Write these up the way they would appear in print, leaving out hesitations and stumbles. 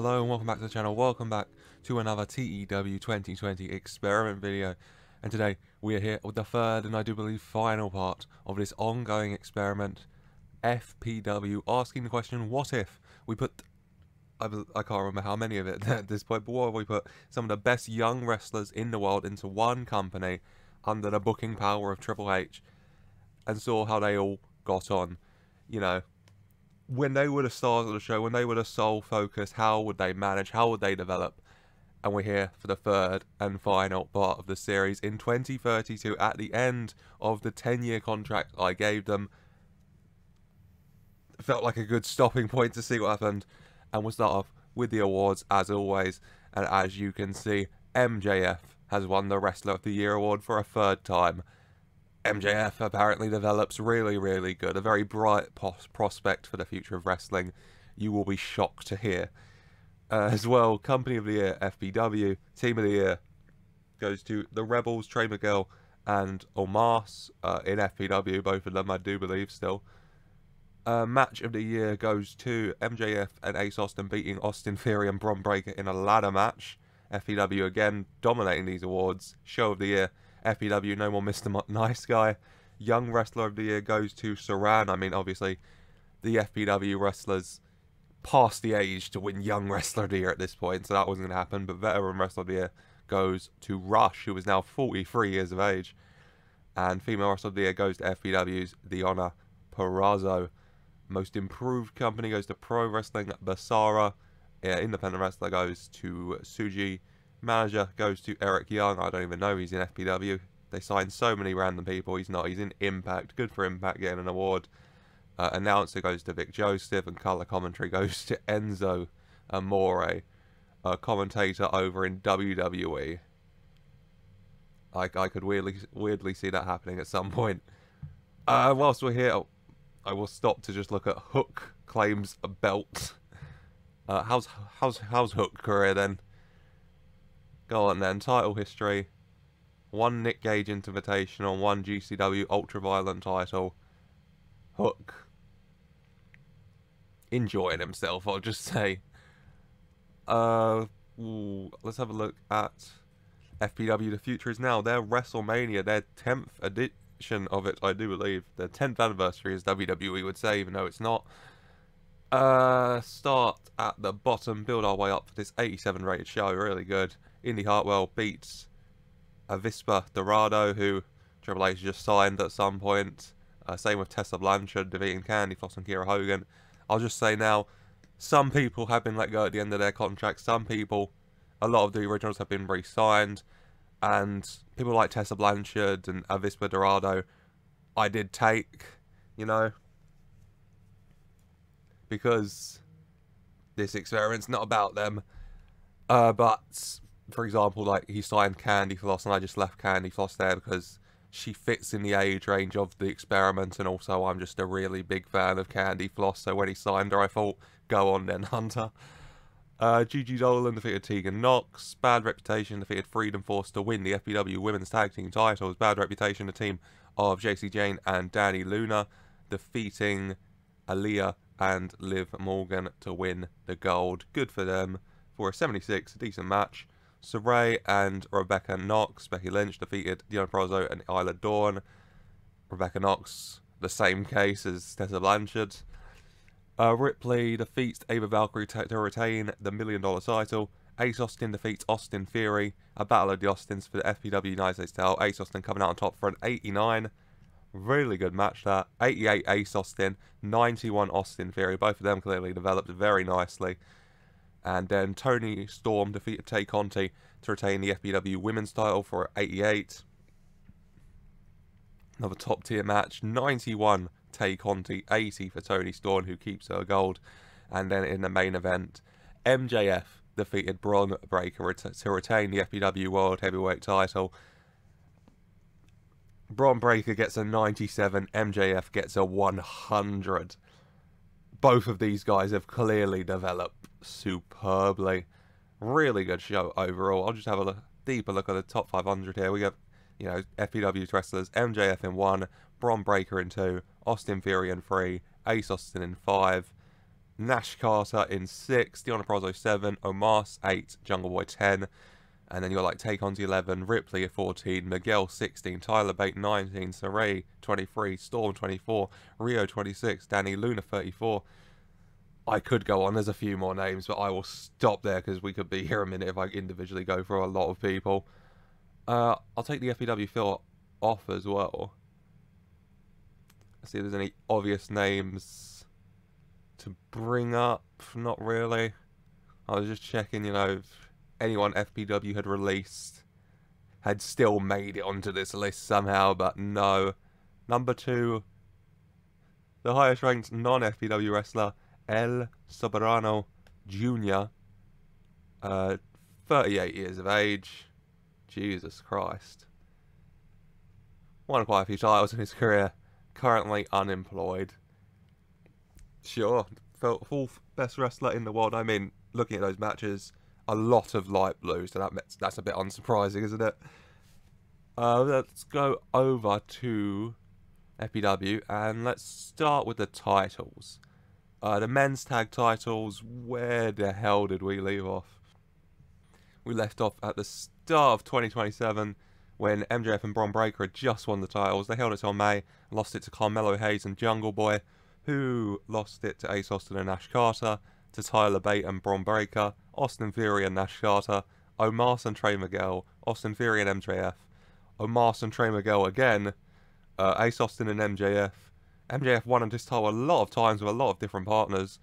Hello and welcome back to the channel. Welcome back to another TEW 2020 experiment video. And today we are here with the third and I do believe final part of this ongoing experiment, FPW, asking the question, what if we put, I can't remember how many of it at this point, but what if we put some of the best young wrestlers in the world into one company under the booking power of Triple H and saw how they all got on, you know. When they were the stars of the show, when they were the sole focus, how would they manage, how would they develop? And we're here for the third and final part of the series in 2032 at the end of the 10-year contract I gave them. It felt like a good stopping point to see what happened. And we'll start off with the awards as always. And as you can see, MJF has won the Wrestler of the Year award for a third time. MJF apparently develops really good, a very bright prospect for the future of wrestling. You will be shocked to hear. As well, Company of the Year, FBW, Team of the Year goes to the Rebels, Trey Miguel and Omos in FPW, both of them I do believe still. Match of the Year goes to MJF and Ace Austin beating Austin Theory and Bron Breaker in a ladder match. FPW again dominating these awards. Show of the Year, FPW, no more Mr. Nice Guy. Young Wrestler of the Year goes to Saran. I mean, obviously, the FPW wrestlers past the age to win Young Wrestler of the Year at this point, so that wasn't going to happen. But Veteran Wrestler of the Year goes to Rush, who is now 43 years of age. And Female Wrestler of the Year goes to FPW's The Honor, Perozzo. Most Improved Company goes to Pro Wrestling, Basara. Independent Wrestler goes to Suji. Manager goes to Eric Young. I don't even know he's in FPW. They signed so many random people. He's not. He's in Impact. Good for Impact getting an award. Announcer goes to Vic Joseph. And colour commentary goes to Enzo Amore. Commentator over in WWE. I could weirdly see that happening at some point. Whilst we're here, I will stop to just look at Hook claims a belt. How's Hook career then? Go on then, title history. 1 Nick Gage Invitational, 1 GCW Ultraviolent title. Hook. Enjoying himself, I'll just say. Let's have a look at FPW The Future Is Now. Their WrestleMania, their 10th edition of it, I do believe. Their 10th anniversary, as WWE would say, even though it's not. Start at the bottom, build our way up for this 87 rated show, really good. Indy Hartwell beats Avispa Dorado, who Triple H just signed at some point. Same with Tessa Blanchard defeating Candy Floss and Kira Hogan. I'll just say now, some people have been let go at the end of their contract. Some people, a lot of the originals have been re-signed. And people like Tessa Blanchard and Avispa Dorado, I did take, you know. Because this experiment's not about them. But, for example, like, he signed Candy Floss, and I just left Candy Floss there because she fits in the age range of the experiment, and also I'm just a really big fan of Candy Floss, so when he signed her, I thought, go on then, Hunter. Gigi Dolan defeated Tegan Knox. Bad Reputation defeated Freedom Force to win the FBW Women's Tag Team titles. Bad Reputation, the team of JC Jane and Danny Luna, defeating Aaliyah and Liv Morgan to win the gold. Good for them. For a 76, a decent match. Saray and Rebecca Knox. Becky Lynch defeated Deonna Perozzo and Isla Dawn. Rebecca Knox, the same case as Tessa Blanchard. Ripley defeats Ava Valkyrie to retain the $1 million title. Ace Austin defeats Austin Theory. A battle of the Austins for the FPW United States title. Ace Austin coming out on top for an 89. Really good match that. 88 Ace Austin, 91 Austin Theory. Both of them clearly developed very nicely. And then Tony Storm defeated Tay Conti to retain the FBW Women's title for 88. Another top tier match. 91 Tay Conti, 80 for Tony Storm, who keeps her gold. And then in the main event, MJF defeated Bron Breaker to retain the FBW World Heavyweight title. Bron Breaker gets a 97, MJF gets a 100. Both of these guys have clearly developed superbly. Really good show overall. I'll just have a deeper look at the top 500 here. We got, you know, FPW's wrestlers, MJF in 1, Bron Breaker in 2, Austin Theory in 3, Ace Austin in 5, Nash Carter in 6, Deonna Perozzo 7, Omos 8, Jungle Boy 10, and then you're like Tay Conti 11, Ripley 14, Miguel 16, Tyler Bate 19, Saray 23, Storm 24, Rio 26, Danny Luna 34. I could go on, there's a few more names, but I will stop there because we could be here a minute if I individually go for a lot of people. I'll take the FPW fill off as well. See if there's any obvious names to bring up. Not really. I was just checking, you know, if anyone FPW had released had still made it onto this list somehow, but no. Number 2, the highest ranked non-FPW wrestler, El Soberano Jr. 38 years of age. Jesus Christ. Won quite a few titles in his career. Currently unemployed. Sure, fourth best wrestler in the world. I mean, looking at those matches, a lot of light blues, so that's a bit unsurprising, isn't it? Let's go over to FPW, and let's start with the titles. The men's tag titles, where the hell did we leave off? We left off at the start of 2027, when MJF and Bron Breaker had just won the titles. They held it till May, lost it to Carmelo Hayes and Jungle Boy, who lost it to Ace Austin and Nash Carter, to Tyler Bate and Bron Breaker, Austin Theory and Nash Carter, Omos and Trey Miguel, Austin Theory and MJF, Omos and Trey Miguel again, Ace Austin and MJF. MJF won this title a lot of times with a lot of different partners.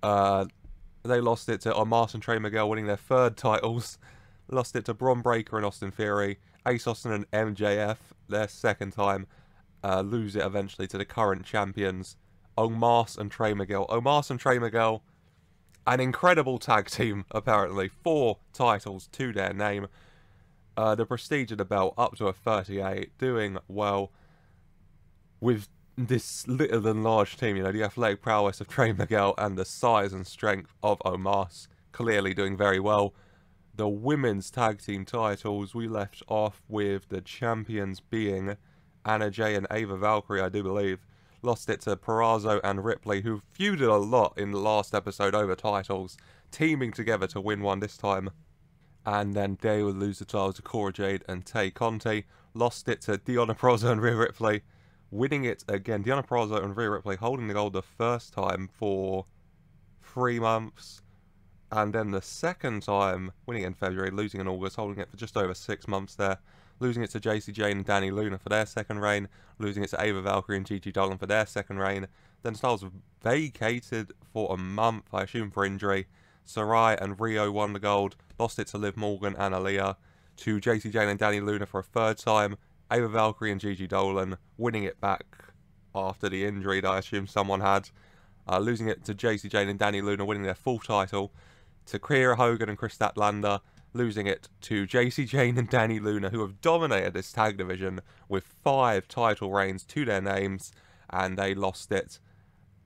They lost it to Omos and Trey Miguel, winning their 3rd titles. Lost it to Bron Breaker and Austin Theory. Ace Austin and MJF, their 2nd time. Lose it eventually to the current champions, Omos and Trey Miguel. Omos and Trey Miguel, an incredible tag team, apparently. 4 titles to their name. The prestige of the belt up to a 38, doing well with this little than large team. You know, the athletic prowess of Trey Miguel and the size and strength of Omos, clearly doing very well. The women's tag team titles, we left off with the champions being Anna Jay and Ava Valkyrie, I do believe. Lost it to Perazzo and Ripley, who feuded a lot in the last episode over titles, teaming together to win one this time. And then they would lose the titles to Cora Jade and Tay Conti. Lost it to Deonna Perozzo and Rhea Ripley, winning it again. Deonna Perozzo and Rhea Ripley holding the gold the first time for 3 months. And then the 2nd time, winning it in February, losing in August, holding it for just over 6 months there. Losing it to JC Jane and Danny Luna for their 2nd reign. Losing it to Ava Valkyrie and Gigi Dolan for their 2nd reign. Then styles vacated for a month, I assume for injury. Sarai and Rio won the gold. Lost it to Liv Morgan and Aaliyah. To JC Jane and Danny Luna for a 3rd time. Ava Valkyrie and Gigi Dolan winning it back after the injury that I assume someone had. Losing it to JC Jane and Danny Luna, winning their 4th title. To Kiera Hogan and Chris Statlander, losing it to JC Jane and Danny Luna, who have dominated this tag division with 5 title reigns to their names, and they lost it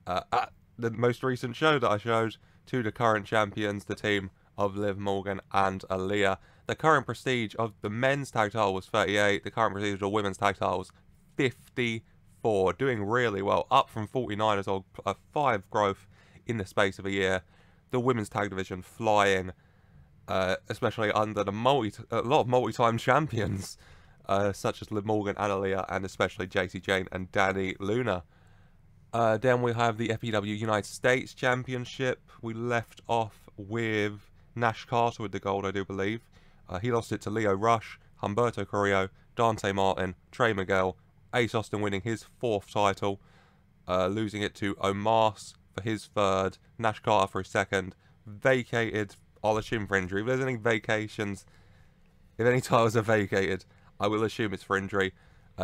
at the most recent show that I showed to the current champions, the team of Liv Morgan and Aaliyah. The current prestige of the men's tag title was 38, the current prestige of the women's tag title was 54, doing really well, up from 49 as well, a 5 growth in the space of a year. The women's tag division flying, especially under the a lot of multi-time champions, such as Liv Morgan and Aaliyah, and especially JC Jane and Danny Luna. Then we have the FPW United States Championship. We left off with Nash Carter with the gold, I do believe. He lost it to Leo Rush, Humberto Carrillo, Dante Martin, Trey Miguel, Ace Austin winning his 4th title, losing it to Omos for his 3rd, Nash Carter for his 2nd, vacated, I'll assume for injury. If there's any vacations, if any titles are vacated, I will assume it's for injury.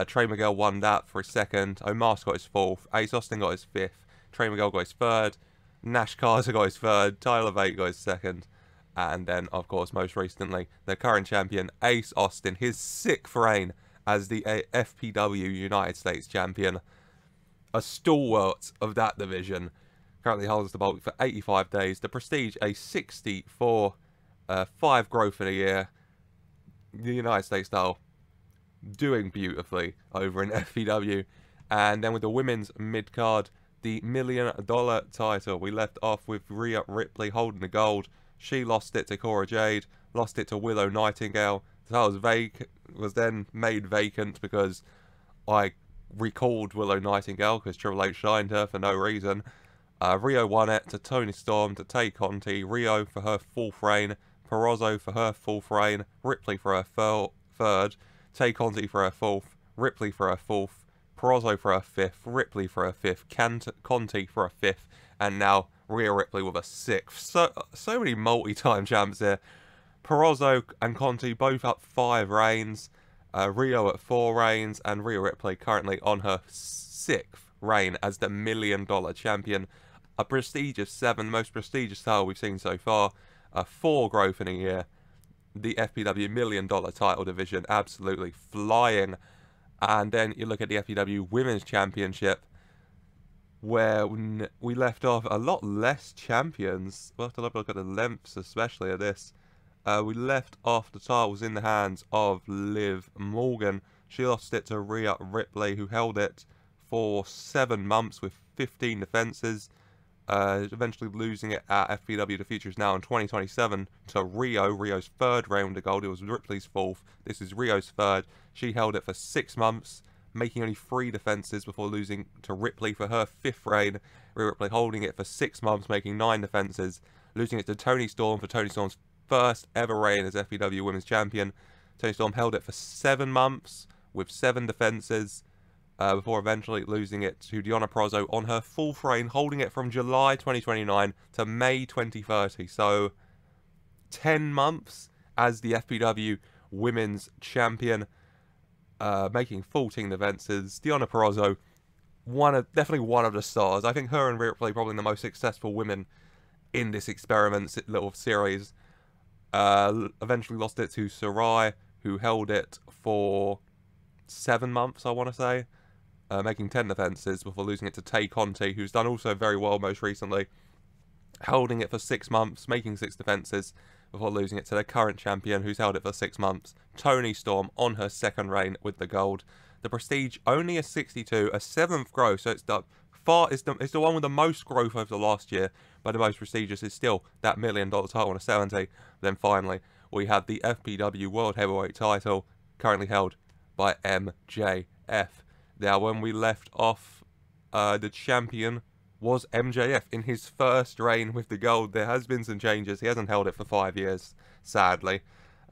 Trey Miguel won that for his 2nd, Omos got his 4th, Ace Austin got his 5th, Trey Miguel got his 3rd, Nash Carter got his 3rd, Tyler Bate got his 2nd, and then, of course, most recently, the current champion, Ace Austin, his 6th reign as the FPW United States Champion. A stalwart of that division. Currently holds the belt for 85 days. The prestige, a 64, 5 growth in a year. The United States style doing beautifully over in FPW. And then with the women's mid-card, the $1 million title. We left off with Rhea Ripley holding the gold. She lost it to Cora Jade, lost it to Willow Nightingale. The title was then made vacant because I recalled Willow Nightingale because Triple H signed her for no reason. Rio won it to Toni Storm, to Tay Conti, Rio for her 4th reign, Perozzo for her 4th reign, Ripley for her 3rd, Tay Conti for her 4th, Ripley for her 4th, Perozzo for her 5th, Ripley for her 5th, Conti for her 5th, and now Rhea Ripley with a 6th. So many multi-time champs here. Perozzo and Conti both up 5 reigns, Rio at 4 reigns, and Rhea Ripley currently on her 6th reign as the $1 million champion. A prestigious 7th, most prestigious title we've seen so far. 4 growth in a year. The FBW $1 million title division absolutely flying. And then you look at the FBW Women's Championship, where we left off a lot less champions. We'll have to look at the lengths, especially of this. We left off the titles in the hands of Liv Morgan. She lost it to Rhea Ripley, who held it for 7 months with 15 defenses. Eventually losing it at FBW The Future Is Now in 2027 to Rio. Rio's 3rd round of gold. It was Ripley's 4th. This is Rio's 3rd. She held it for 6 months, making only 3 defenses before losing to Ripley for her 5th reign. Rhea Ripley holding it for 6 months, making 9 defenses, losing it to Toni Storm for Toni Storm's 1st ever reign as FBW Women's Champion. Toni Storm held it for 7 months with 7 defenses, before eventually losing it to Deonna Perozzo on her 4th reign, holding it from July 2029 to May 2030. So 10 months as the FBW Women's Champion, making 14 defenses. Deonna Perozzo, definitely one of the stars. I think her and Rhea Ripley probably the most successful women in this experiment little series. Eventually lost it to Sarai, who held it for 7 months, I want to say. Making 10 defenses before losing it to Tay Conti, who's done also very well most recently, holding it for 6 months, making 6 defenses before losing it to their current champion, who's held it for 6 months, Toni Storm, on her 2nd reign with the gold. The prestige only a 62, a 7th growth, so it's the one with the most growth over the last year, but the most prestigious is still that $1 million title on a 70. Then finally, we have the FBW World Heavyweight title, currently held by MJF. Now, when we left off, the champion was MJF in his 1st reign with the gold. There has been some changes. He hasn't held it for 5 years, sadly.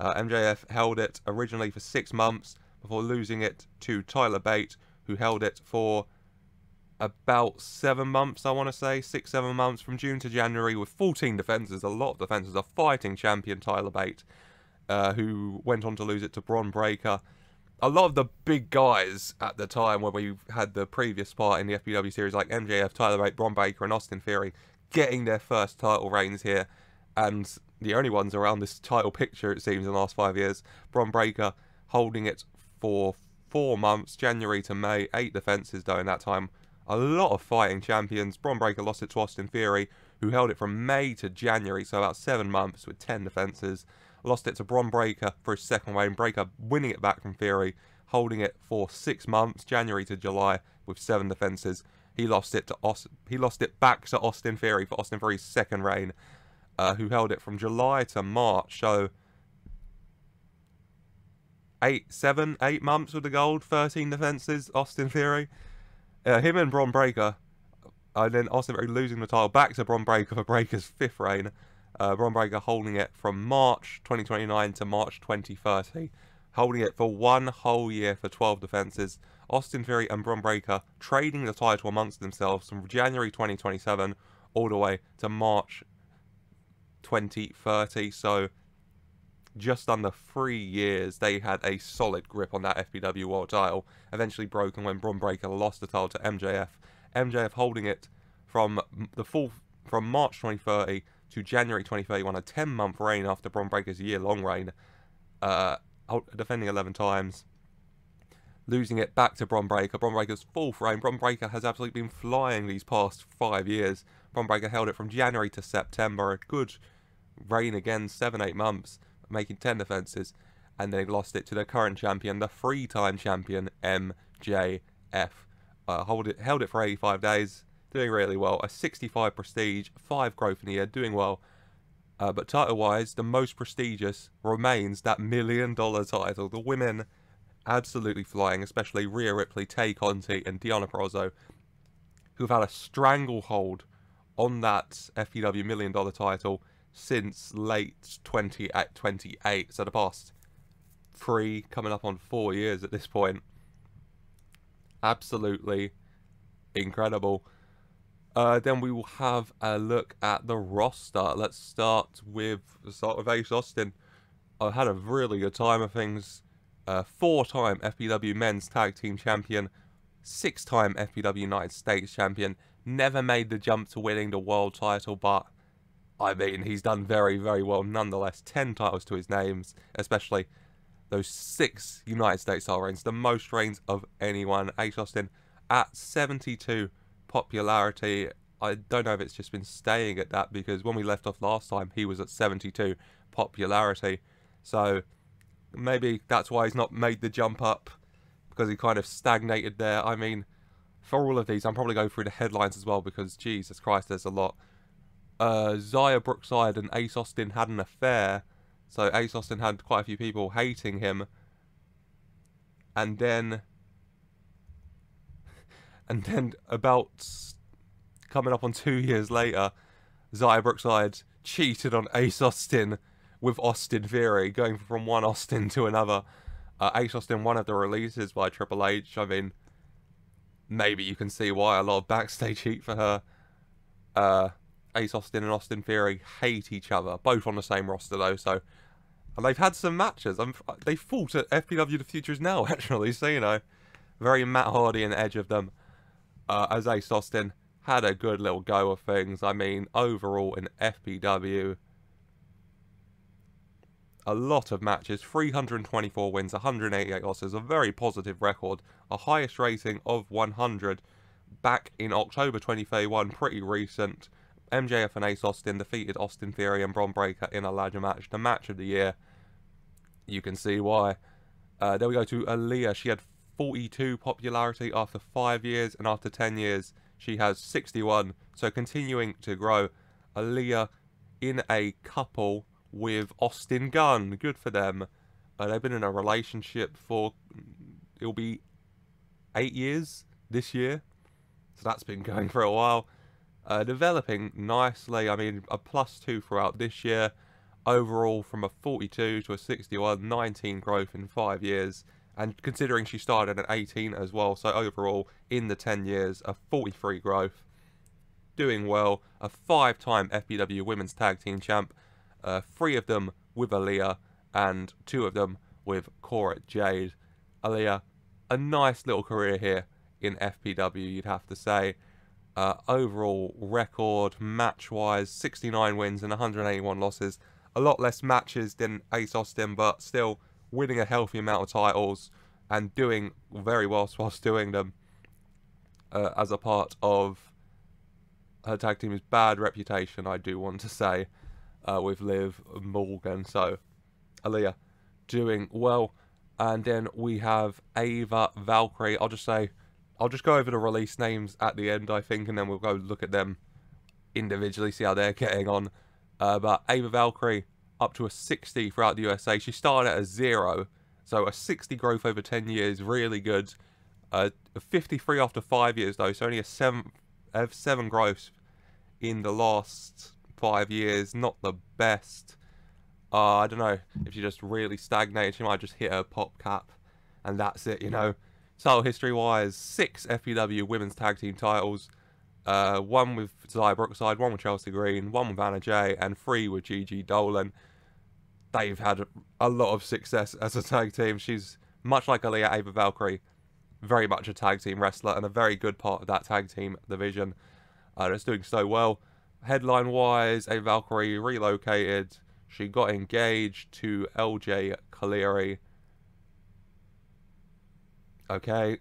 MJF held it originally for 6 months before losing it to Tyler Bate, who held it for about 7 months, I want to say. 6-7 months from June to January with 14 defenses. A lot of defenses. A fighting champion, Tyler Bate, who went on to lose it to Bron Breaker. A lot of the big guys at the time when we had the previous part in the FBW series, like MJF, Tyler Bate, Bron Breaker, and Austin Theory, getting their 1st title reigns here. And the only ones around this title picture, it seems, in the last 5 years. Bron Breaker holding it for 4 months, January to May, 8 defenses during that time. A lot of fighting champions. Bron Breaker lost it to Austin Theory, who held it from May to January, so about 7 months with 10 defenses. Lost it to Bron Breaker for his 2nd reign. Breaker winning it back from Theory, holding it for 6 months, January to July, with 7 defenses. He lost it back to Austin Theory for Austin Theory's 2nd reign, who held it from July to March. So 8 months with the gold, 13 defenses. Austin Theory, him and Bron Breaker, and then Austin Theory losing the title back to Bron Breaker for Breaker's 5th reign. Bron Breaker holding it from March 2029 to March 2030, holding it for 1 whole year for 12 defenses. Austin Theory and Bron Breaker trading the title amongst themselves from January 2027 all the way to March 2030. So just under 3 years, they had a solid grip on that FBW World title, eventually broken when Bron Breaker lost the title to MJF. MJF holding it from March 2030 to January 2031, a 10-month reign after Bron Breaker's year-long reign, defending 11 times, losing it back to Bron Breaker. Bron Breaker's 4th reign. Bron Breaker has absolutely been flying these past 5 years. Bron Breaker held it from January to September, a good reign again, 7-8 months, making 10 defenses, and then he lost it to the current champion, the 3-time champion, MJF. Held it for 85 days, doing really well. A 65 prestige, 5 growth in the year, doing well. But title-wise, the most prestigious remains that $1 million title. The women absolutely flying, especially Rhea Ripley, Tay Conti, and Perozzo, who've had a stranglehold on that FPW $1 million title since late 2028, so the past 3, coming up on 4 years at this point. Absolutely incredible. Then we will have a look at the roster. Let's start with Ace Austin. I had a really good time of things. 4-time FPW Men's Tag Team Champion, 6-time FPW United States Champion. Never made the jump to winning the world title, but I mean, he's done very, very well nonetheless. 10 titles to his names, especially those 6 United States title reigns, the most reigns of anyone. Ace Austin at 72 popularity. I don't know if it's just been staying at that, because when we left off last time, he was at 72 popularity. So maybe that's why he's not made the jump up, because he kind of stagnated there. I mean, for all of these, I'm probably going through the headlines as well, because Jesus Christ, there's a lot. Xia Brookside and Ace Austin had an affair, so Ace Austin had quite a few people hating him. And then about coming up on 2 years later, Xia Brookside cheated on Ace Austin with Austin Theory, going from one Austin to another. Ace Austin, one of the releases by Triple H. I mean, maybe you can see why. A lot of backstage heat for her. Ace Austin and Austin Theory hate each other, both on the same roster though, so, and they've had some matches. They fought at FPW The Future Is Now, actually, so, you know, very Matt Hardy and edge of them. As Ace Austin had a good little go of things. I mean, overall in FPW, a lot of matches, 324 wins, 188 losses, a very positive record, a highest rating of 100 back in October 2031, pretty recent. MJF and Ace Austin defeated Austin Theory and Bron Breaker in a ladder match, the match of the year. You can see why. Then we go to Aaliyah. She had 42 popularity after 5 years, and after 10 years she has 61, so continuing to grow. Aaliyah in a couple with Austin Gunn, good for them. They've been in a relationship for, it'll be 8 years this year, so that's been going for a while. Developing nicely. I mean, a +2 throughout this year. Overall, from a 42 to a 61, 19 growth in 5 years. And considering she started at 18 as well, so overall, in the 10 years, a 43 growth. Doing well. A 5-time FPW Women's Tag Team Champ. 3 of them with Aaliyah, and 2 of them with Cora Jade. Aaliyah, a nice little career here in FPW, you'd have to say. Overall record, match-wise, 69 wins and 181 losses. A lot less matches than Ace Austin, but still winning a healthy amount of titles and doing very well whilst doing them. As a part of her tag team's bad reputation, I do want to say, with Liv Morgan. So, Aaliyah doing well. And then we have Ava Valkyrie. I'll just go over the release names at the end, I think, and then we'll go look at them individually, see how they're getting on. But Ava Valkyrie, up to a 60 throughout the USA. She started at a 0, so a 60 growth over 10 years, really good. A 53 after 5 years, though, so only a 7 growths in the last 5 years. Not the best. I don't know if she just really stagnated. She might just hit her pop cap, and that's it, you know. Title history-wise, 6 FPW Women's Tag Team titles. 1 with Xia Brookside, 1 with Chelsea Green, 1 with Anna Jay, and 3 with Gigi Dolan. They've had a lot of success as a tag team. She's, much like Aaliyah, Ava Valkyrie, very much a tag team wrestler and a very good part of that tag team division. It's doing so well. Headline-wise, Ava Valkyrie relocated. She got engaged to LJ Kaleri. Okay.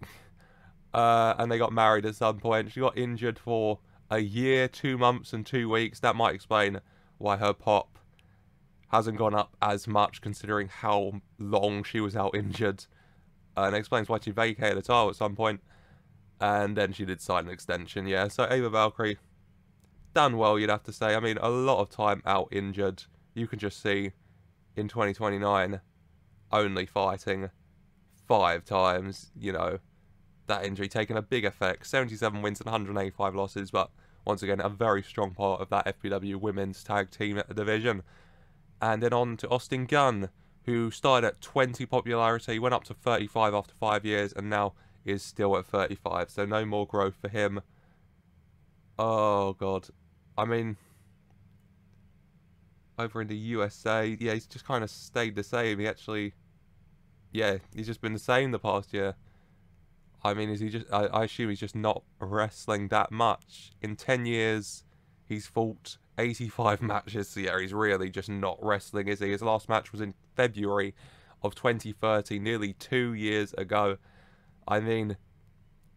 And they got married at some point. She got injured for a year, 2 months, and 2 weeks. That might explain why her pop hasn't gone up as much, considering how long she was out injured. And it explains why she vacated the title at some point. And then she did sign an extension, yeah. So Ava Valkyrie, done well, you'd have to say. I mean, a lot of time out injured. You can just see in 2029, only fighting 5 times, you know, that injury taking a big effect. 77 wins and 185 losses, but once again, a very strong part of that FBW women's tag team division. And then on to Austin Gunn, who started at 20 popularity, went up to 35 after 5 years, and now is still at 35. So no more growth for him. Oh, God. I mean, over in the USA, yeah, he's just kind of stayed the same. He actually, yeah, he's just been the same the past year. I mean, is he just, I assume he's just not wrestling that much. In 10 years, he's fought 85 matches. So yeah, he's really just not wrestling, is he? His last match was in February of 2030, nearly 2 years ago. I mean,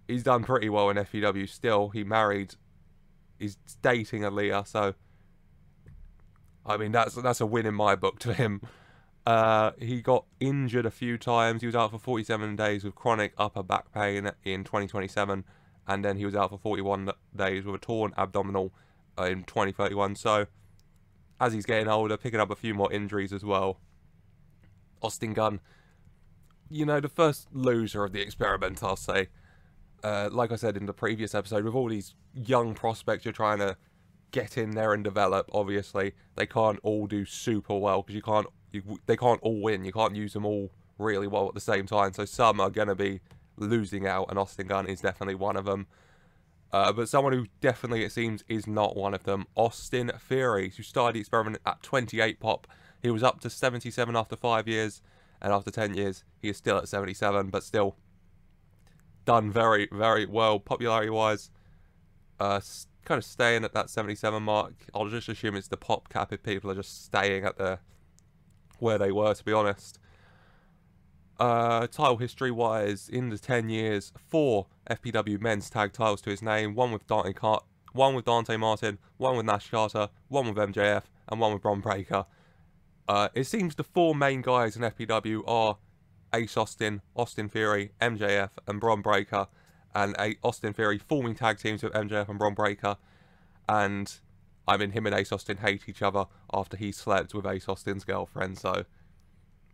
he's done pretty well in FEW still. He married, he's dating Aaliyah, so I mean, that's a win in my book to him. He got injured a few times. He was out for 47 days with chronic upper back pain in 2027, and then he was out for 41 days with a torn abdominal in 2031. So, as he's getting older, picking up a few more injuries as well. Austin Gunn, you know, the first loser of the experiment, I'll say. Like I said in the previous episode, with all these young prospects you're trying to get in there and develop, obviously, they can't all do super well, because they can't all win. You can't use them all really well at the same time. So some are going to be losing out, and Austin Gunn is definitely one of them. But someone who definitely, it seems, is not one of them. Austin Theory, who started the experiment at 28 pop. He was up to 77 after 5 years, and after 10 years, he is still at 77, but still done very, very well popularity-wise. Kind of staying at that 77 mark. I'll just assume it's the pop cap if people are just staying at where they were, to be honest. Title history-wise, in the 10 years, 4 FPW men's tag titles to his name. One with Dante Martin, one with Nash Carter, one with MJF, and one with Bron Breaker. It seems the 4 main guys in FPW are Ace Austin, Austin Theory, MJF, and Bron Breaker. And Austin Theory forming tag teams with MJF and Bron Breaker. And I mean, him and Ace Austin hate each other after he slept with Ace Austin's girlfriend, so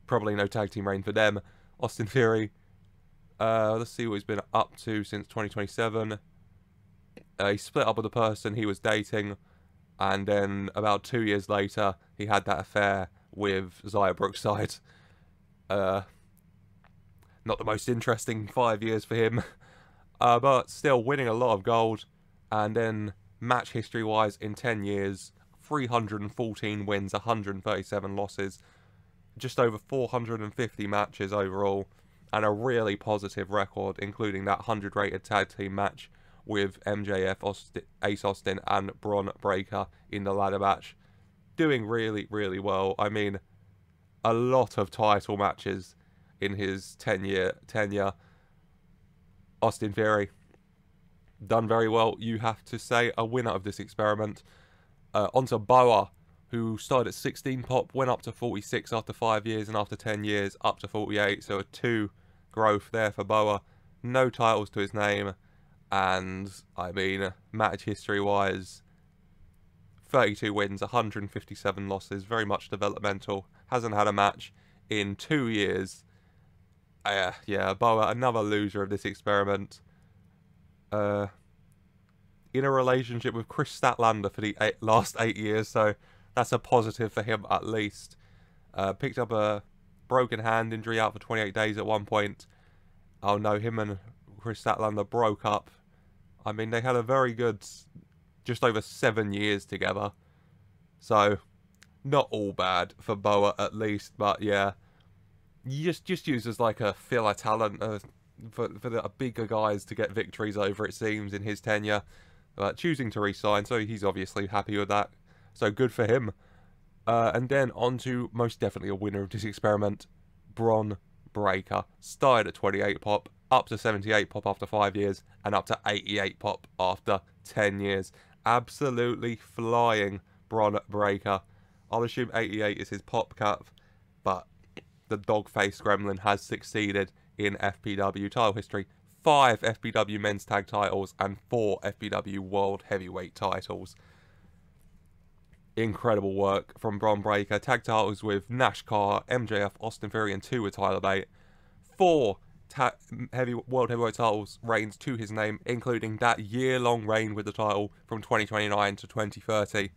probably no tag team reign for them. Austin Theory, let's see what he's been up to since 2027. He split up with the person he was dating, and then about 2 years later, he had that affair with Xia Brookside. Not the most interesting 5 years for him. But still winning a lot of gold. And then match history-wise, in 10 years, 314 wins, 137 losses. Just over 450 matches overall. And a really positive record, including that 100-rated tag team match with MJF, Ace Austin, and Bron Breaker in the ladder match. Doing really, really well. I mean, a lot of title matches in his tenure. Austin Theory, done very well, you have to say, a winner of this experiment. Onto Boa, who started at 16 pop, went up to 46 after 5 years, and after 10 years, up to 48, so a 2 growth there for Boa. No titles to his name, and, I mean, match history-wise, 32 wins, 157 losses, very much developmental, hasn't had a match in 2 years. Yeah, Boa, another loser of this experiment. In a relationship with Chris Statlander for the last 8 years, so that's a positive for him at least. Picked up a broken hand injury, out for 28 days at one point. Oh no, him and Chris Statlander broke up. I mean, they had a very good, just over 7 years together. So, not all bad for Boa at least, but yeah. Just used as like a filler talent for the bigger guys to get victories over, it seems, in his tenure. Choosing to re-sign, so he's obviously happy with that. So good for him. And then on to most definitely a winner of this experiment, Bron Breaker. Started at 28 pop, up to 78 pop after 5 years, and up to 88 pop after 10 years. Absolutely flying Bron Breaker. I'll assume 88 is his pop cap, but the dog-faced gremlin has succeeded in FPW title history. 5 FBW men's tag titles and 4 FBW world heavyweight titles. Incredible work from Bron Breaker. Tag titles with NASCAR, MJF, Austin Theory, and 2 with Tyler Bate. 4 world heavyweight titles reigns to his name, including that year-long reign with the title from 2029 to 2030.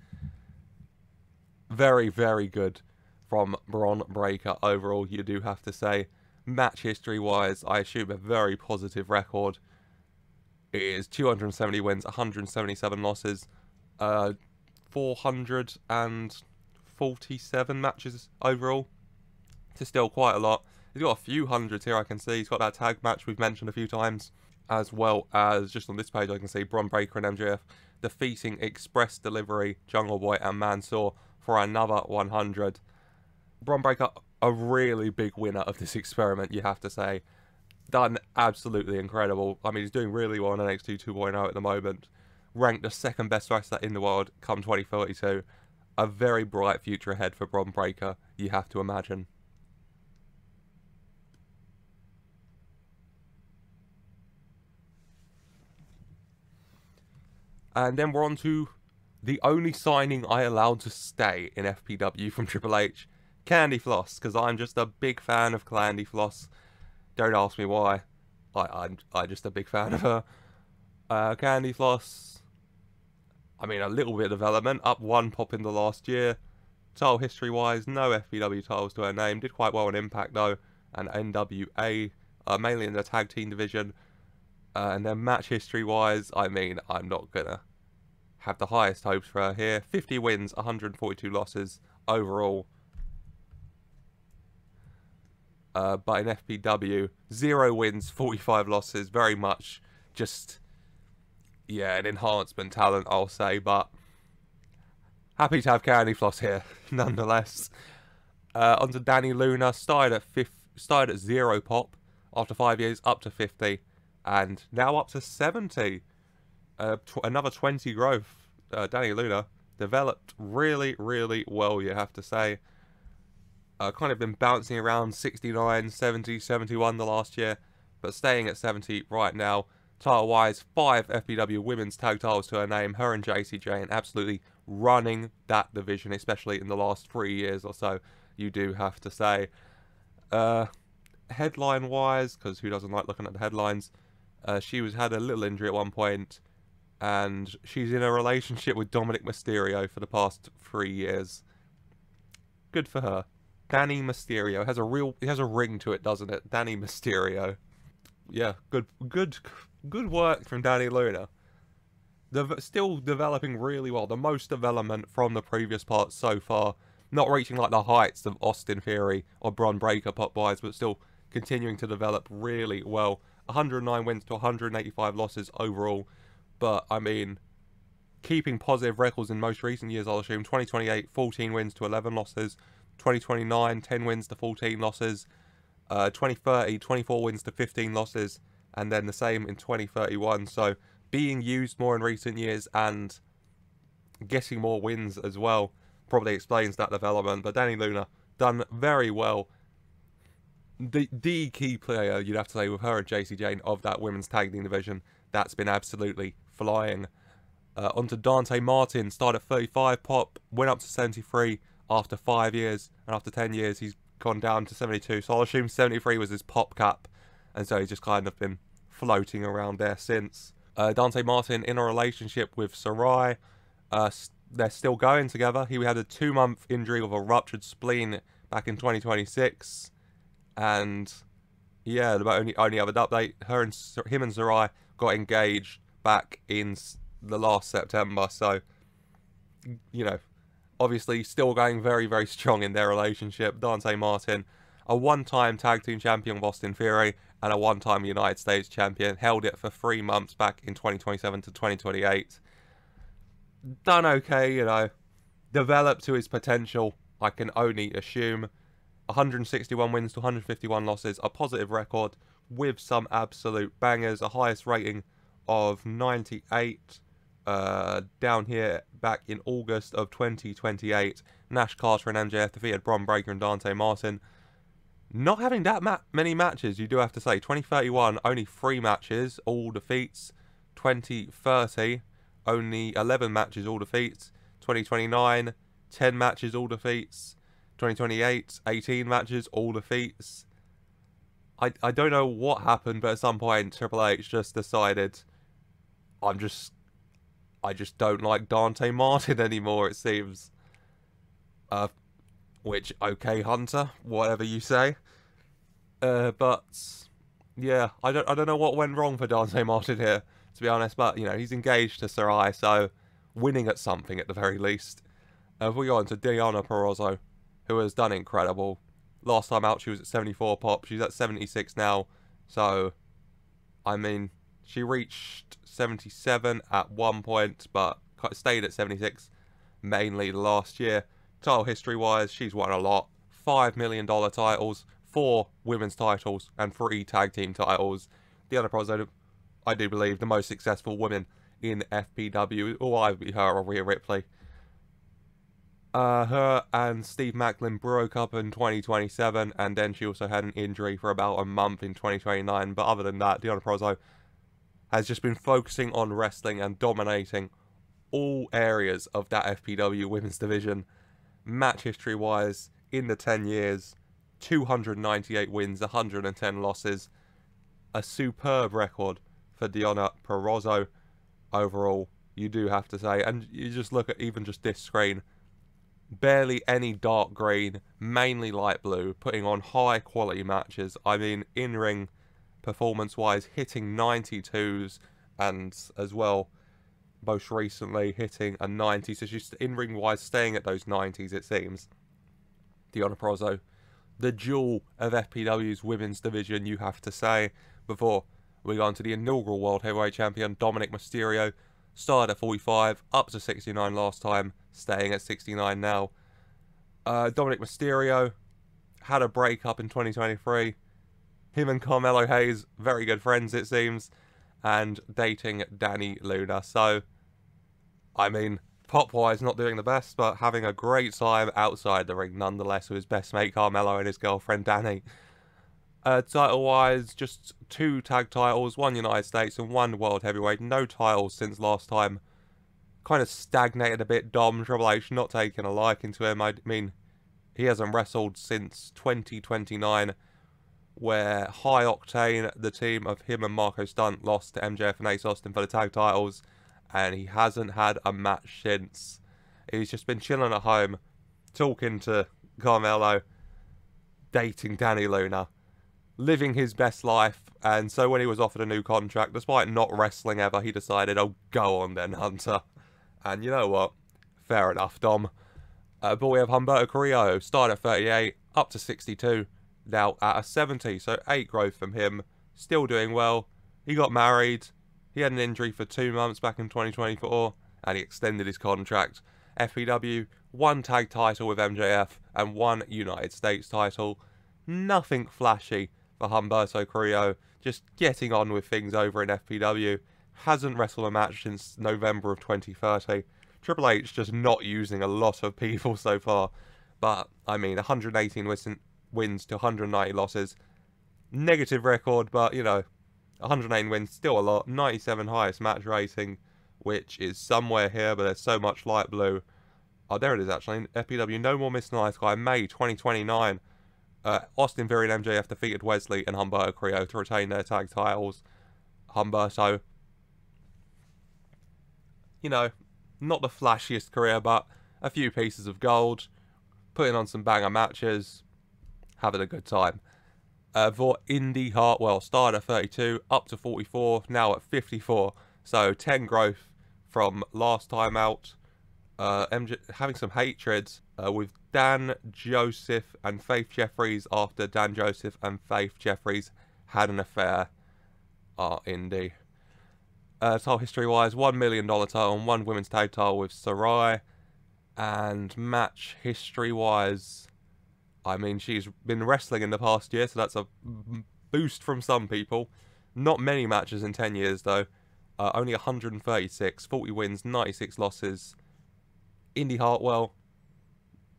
Very, very good from Bron Breaker overall, you do have to say. Match history-wise, I assume a very positive record. It is 270 wins, 177 losses, 447 matches overall. It's still quite a lot. He's got a few hundreds here, I can see. He's got that tag match we've mentioned a few times, as well as, just on this page, I can see Bron Breaker and MJF defeating Express Delivery, Jungle Boy, and Mansoor for another 100. Bron Breaker, a really big winner of this experiment, you have to say. Done absolutely incredible. I mean, he's doing really well on NXT 2.0 at the moment. Ranked the 2nd best wrestler in the world come 2032. A very bright future ahead for Bron Breaker, you have to imagine. And then we're on to the only signing I allowed to stay in FPW from Triple H. Candy Floss, because I'm just a big fan of Candy Floss. Don't ask me why. I'm just a big fan of her. Candy Floss, I mean, a little bit of development. Up 1 pop in the last year. Title history-wise, no FPW titles to her name. Did quite well in Impact, though. And NWA, mainly in the tag team division. And then match history-wise, I mean, I'm not going to have the highest hopes for her here. 50 wins, 142 losses overall. But in FPW, 0 wins, 45 losses. Very much just, yeah, an enhancement talent, I'll say. But happy to have Candy Floss here, nonetheless. On to Danny Luna. Started at 0 pop. After 5 years, up to 50. And now up to 70. Another 20 growth. Danny Luna developed really, really well, you have to say. Kind of been bouncing around 69, 70, 71 the last year. But staying at 70 right now. Title-wise, 5 FBW women's tag titles to her name. Her and JCJ, and absolutely running that division, especially in the last 3 years or so, you do have to say. Headline-wise, because who doesn't like looking at the headlines? She had a little injury at one point, and she's in a relationship with Dominic Mysterio for the past 3 years. Good for her. Danny Mysterio it has a ring to it, doesn't it? Danny Mysterio. Yeah, good work from Danny Luna. Still developing really well. The most development from the previous parts so far. Not reaching like the heights of Austin Theory or Bron Breaker pop-wise, but still continuing to develop really well. 109 wins to 185 losses overall. But, I mean, keeping positive records in most recent years, I'll assume. 2028, 14 wins to 11 losses. 2029, 10 wins to 14 losses. 2030, 24 wins to 15 losses. And then the same in 2031. So, being used more in recent years and getting more wins as well probably explains that development. But Danny Luna done very well. The key player, you'd have to say, with her and JC Jane of that women's tag team division, that's been absolutely flying. Onto Dante Martin, started at 35 pop, went up to 73 after 5 years, and after 10 years he's gone down to 72. So I'll assume 73 was his pop cap, and so he's just kind of been floating around there since. Dante Martin in a relationship with Sarai. They're still going together. He had a 2-month injury with a ruptured spleen back in 2026. And yeah, the only other update, him and Sarai got engaged back in the last September. So, you know, obviously still going very, very strong in their relationship. Dante Martin, a 1-time tag team champion with Austin Theory and a 1-time United States champion. Held it for 3 months back in 2027 to 2028. Done okay, you know. Developed to his potential, I can only assume. 161 wins to 151 losses, a positive record with some absolute bangers, a highest rating of 98 down here back in August of 2028. Nash Carter and MJF defeated Bron Breaker and Dante Martin. not having that many matches, you do have to say. 2031, only 3 matches, all defeats. 2030, only 11 matches, all defeats. 2029, 10 matches, all defeats. 2028, 18 matches, all defeats. I don't know what happened, but at some point Triple H just decided I just don't like Dante Martin anymore, it seems. Which, okay, Hunter, whatever you say. But yeah, I don't know what went wrong for Dante Martin here, to be honest. But you know, he's engaged to Sarai, so winning at something at the very least. If we go on to Diana Perozzo, who has done incredible. Last time out, she was at 74 pop. She's at 76 now. So, I mean, she reached 77 at one point, but stayed at 76 mainly last year. Title history-wise, she's won a lot. $5 million titles, 4 women's titles, and 3 tag team titles. Diana Perozzo, I do believe, the most successful woman in FPW, or either her or Rhea Ripley. Her and Steve Macklin broke up in 2027, and then she also had an injury for about a month in 2029. But other than that, Diana Perozzo has just been focusing on wrestling and dominating all areas of that FPW women's division. Match history-wise, in the 10 years, 298 wins, 110 losses. A superb record for Diana Perozzo overall, you do have to say. And you just look at even just this screen. Barely any dark green, mainly light blue, putting on high quality matches. I mean, in-ring performance-wise, hitting 92s, and as well, most recently hitting a 90. So she's in-ring-wise staying at those 90s, it seems. Diana Perozzo, the jewel of FPW's women's division, you have to say. Before we go on to the inaugural World Heavyweight Champion, Dominic Mysterio, started at 45, up to 69 last time, staying at 69 now. Dominic Mysterio had a breakup in 2023. Him and Carmelo Hayes, very good friends it seems, and dating Danny Luna. So, I mean, pop-wise not doing the best, but having a great time outside the ring nonetheless with his best mate Carmelo and his girlfriend Danny. Title-wise, just 2 tag titles, 1 United States and 1 World Heavyweight. No titles since last time. Kind of stagnated a bit. Dom, Triple H, not taking a liking to him. I mean, he hasn't wrestled since 2029, where High Octane, the team of him and Marco Stunt, lost to MJF and Ace Austin for the tag titles, and he hasn't had a match since. He's just been chilling at home, talking to Carmelo, dating Danny Luna, living his best life. And so when he was offered a new contract, despite not wrestling ever, he decided, oh, go on then, Hunter. And you know what? Fair enough, Dom. But we have Humberto Carrillo, started at 38, up to 62, now at a 70, so 8 growth from him. Still doing well. He got married. He had an injury for 2 months back in 2024, and he extended his contract. FPW, 1 tag title with MJF, and 1 United States title. Nothing flashy for Humberto Carrillo, just getting on with things over in FPW. Hasn't wrestled a match since November of 2030. Triple H just not using a lot of people so far. But, I mean, 118 wins to 190 losses. Negative record, but, you know, 118 wins, still a lot. 97 highest match rating, which is somewhere here, but there's so much light blue. Oh, there it is, actually. FPW, no more Mr. Nice Guy, May 2029. Austin Theory and MJF defeated Wesley and Humberto Carrillo to retain their tag titles. Humberto, you know, not the flashiest career, but a few pieces of gold, putting on some banger matches, having a good time. For Indy Hartwell, started at 32, up to 44, now at 54. So 10 growth from last time out. MJ having some hatred with Dan Joseph and Faith Jeffries after Dan Joseph and Faith Jeffries had an affair. Indy. Title history-wise, $1 million title and 1 women's tag title with Sarai. And match history-wise, I mean, she's been wrestling in the past year, so that's a boost from some people. Not many matches in 10 years, though. Only 136, 40 wins, 96 losses. Indy Hartwell,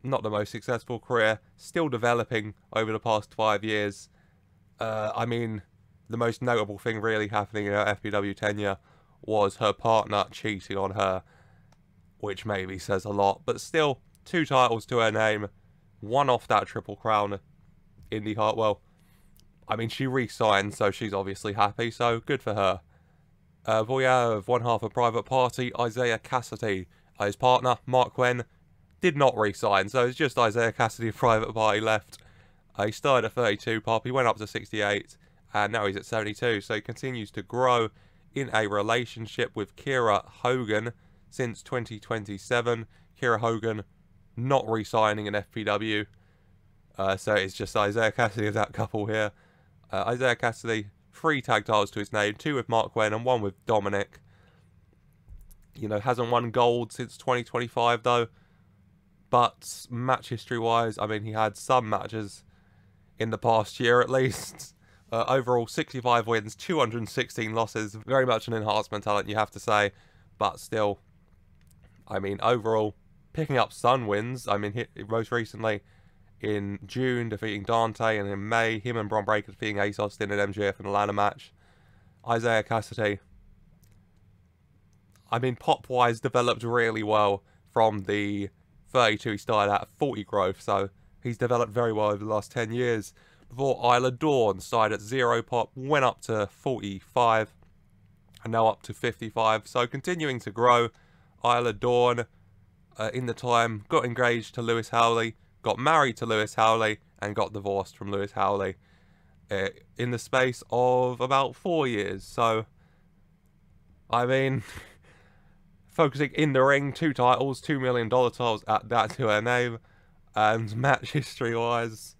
not the most successful career, still developing over the past 5 years. I mean, the most notable thing really happening in her FBW tenure was her partner cheating on her, which maybe says a lot, but still, 2 titles to her name, 1 off that Triple Crown Indy Hartwell. I mean, she re-signed, so she's obviously happy, so good for her. We have one half of Private Party, Isaiah Cassidy. His partner, Mark Quinn, did not re-sign, so it's just Isaiah Cassidy of Private Party left. He started at 32 pop, he went up to 68, and now he's at 72, so he continues to grow in a relationship with Kira Hogan since 2027. Kira Hogan not re-signing in FPW, so it's just Isaiah Cassidy of that couple here. Isaiah Cassidy, 3 tag titles to his name, 2 with Mark Quinn and 1 with Dominic. You know, hasn't won gold since 2025 though. But match history-wise, I mean, he had some matches in the past year at least. Overall, 65 wins, 216 losses. Very much an enhancement talent, you have to say. But still, I mean, overall, picking up some wins. I mean, most recently in June, defeating Dante, and in May, him and Bron Breaker defeating Ace Austin and MJF in a ladder match. Isaiah Cassidy, I mean, pop-wise, developed really well from the 32 he started at 40 growth, so he's developed very well over the last 10 years. Before Isla Dawn started at 0 pop, went up to 45, and now up to 55, so continuing to grow. Isla Dawn, in the time, got engaged to Lewis Howley, got married to Lewis Howley, and got divorced from Lewis Howley in the space of about 4 years. So, I mean, focusing in the ring, 2 titles, $2 million titles at that to her name, and match history-wise,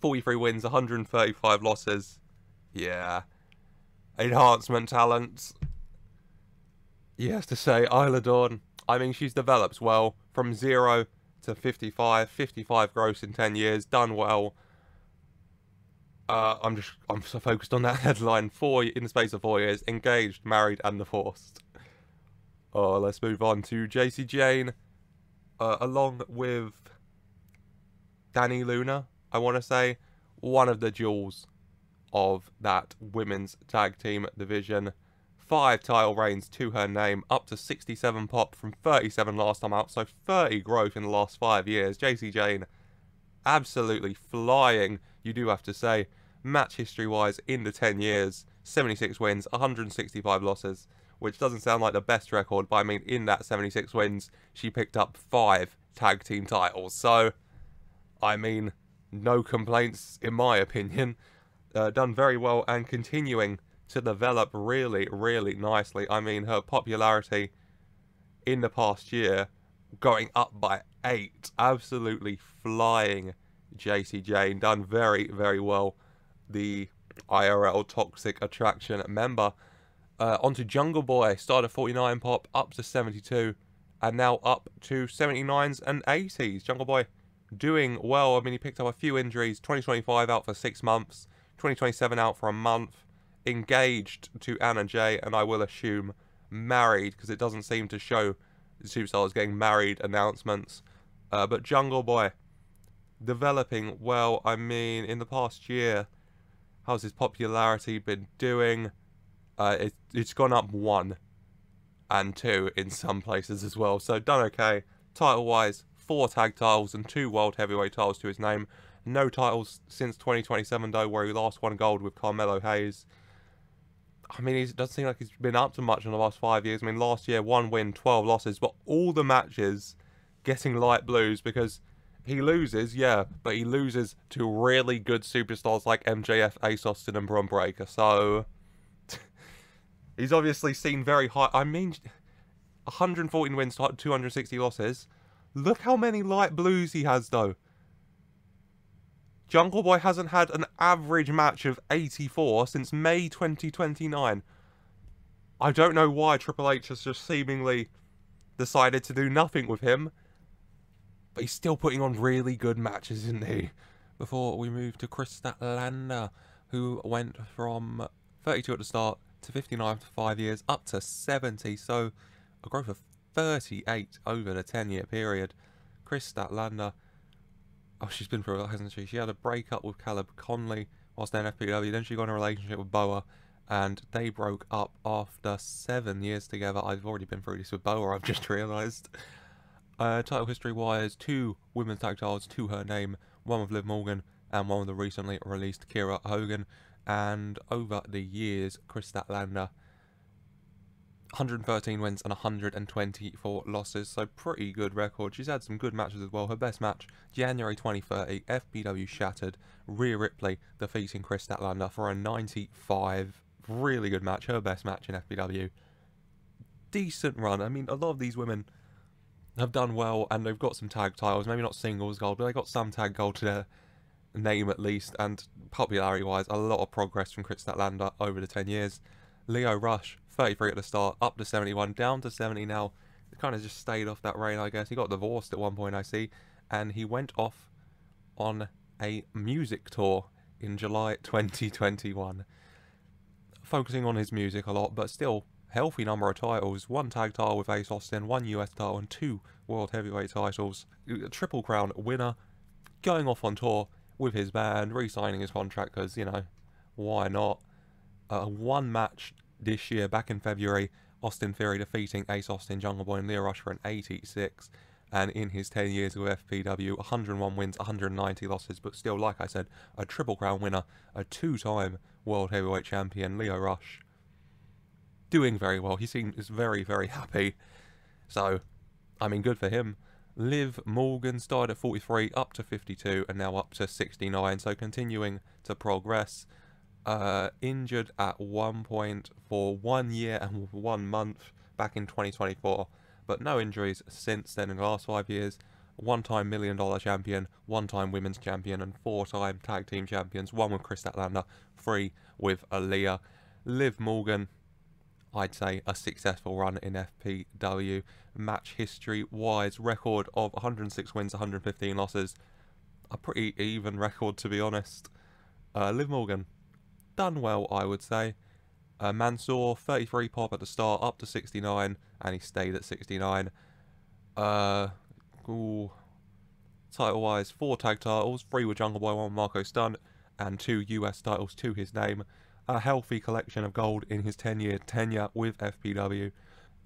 43 wins, 135 losses. Yeah. Enhancement talent. You have to say, Isla Dawn, I mean, she's developed well from 0 to 55, 55 gross in 10 years, done well. I'm so focused on that headline. In the space of 4 years, engaged, married, and divorced. Oh, let's move on to JC Jane, along with Danny Luna, I want to say, one of the jewels of that women's tag team division. 5 title reigns to her name, up to 67 pop from 37 last time out, so 30 growth in the last 5 years. JC Jane, absolutely flying, you do have to say. Match history-wise, in the 10 years, 76 wins, 165 losses, which doesn't sound like the best record, but I mean, in that 76 wins, she picked up 5 tag team titles, so, I mean, no complaints, in my opinion. Done very well and continuing to develop really, really nicely. I mean, her popularity in the past year going up by 8. Absolutely flying JC Jane. Done very, very well. The IRL Toxic Attraction member. Onto Jungle Boy. Started at 49 pop, up to 72. And now up to 79s and 80s. Jungle Boy doing well. I mean, he picked up a few injuries. 2025 out for 6 months. 2027 out for a month. Engaged to Anna J, and I will assume married, because it doesn't seem to show the superstars getting married announcements. But Jungle Boy developing well. I mean, in the past year, how's his popularity been doing? It's gone up 1 and 2 in some places as well, so done okay. Title wise, 4 tag titles and 2 world heavyweight titles to his name. No titles since 2027 though, where he last won gold with Carmelo Hayes. I mean, it doesn't seem like he's been up to much in the last 5 years. I mean, last year, 1 win, 12 losses, but all the matches getting light blues, because he loses, yeah, but he loses to really good superstars like MJF, Ace Austin, and Bron Breaker, so he's obviously seen very high. I mean, 114 wins to 260 losses. Look how many light blues he has, though. Jungle Boy hasn't had an average match of 84 since May 2029. I don't know why Triple H has just seemingly decided to do nothing with him, but he's still putting on really good matches, isn't he? Before we move to Chris Statland, who went from 32 at the start to 59 for 5 years, up to 70, so a growth of 38 over the 10-year period. Kris Statlander, oh, she's been through a lot, hasn't she? She had a breakup with Caleb Conley whilst in FPW, then she got in a relationship with Boa, and they broke up after 7 years together. I've already been through this with Boa, I've just realised. Title history-wise, 2 women's tag titles to her name, one with Liv Morgan and one with the recently released Kiera Hogan. And over the years, Kris Statlander, 113 wins and 124 losses, so pretty good record. She's had some good matches as well. Her best match, January 2030, FBW Shattered, Rhea Ripley defeating Kris Statlander for a 95. Really good match, her best match in FBW. Decent run. I mean, a lot of these women have done well, and they've got some tag titles, maybe not singles gold, but they got some tag gold to their name at least, and popularity-wise, a lot of progress from Kris Statlander over the 10 years. Lio Rush, 33 at the start, up to 71, down to 70 now. He kind of just stayed off that reign, I guess. He got divorced at one point, I see, and he went off on a music tour in July 2021. Focusing on his music a lot, but still, healthy number of titles. 1 tag title with Ace Austin, 1 US title, and 2 World Heavyweight titles. A Triple Crown winner, going off on tour with his band, re-signing his contract because, you know, why not? 1 match this year, back in February, Austin Theory defeating Ace Austin, Jungle Boy and Lio Rush for an 86. And in his 10 years with FPW, 101 wins, 190 losses, but still, like I said, a Triple Crown winner, a 2-time World Heavyweight Champion, Lio Rush. Doing very well. He seems very, very happy. So, I mean, good for him. Liv Morgan started at 43, up to 52, and now up to 69. So, continuing to progress. Injured at one point for 1 year and 1 month back in 2024, but no injuries since then in the last 5 years. 1-time $1 million champion, 1-time women's champion, and 4-time tag team champions. 1 with Kris Statlander, 3 with Aaliyah. Liv Morgan, I'd say a successful run in FPW. Match history wise, record of 106 wins, 115 losses. A pretty even record, to be honest. Liv Morgan, done well, I would say. Mansoor, 33 pop at the start, up to 69, and he stayed at 69. Title-wise, 4 tag titles, 3 with Jungle Boy, 1 with Marco Stunt, and 2 US titles to his name. A healthy collection of gold in his 10-year tenure with FPW.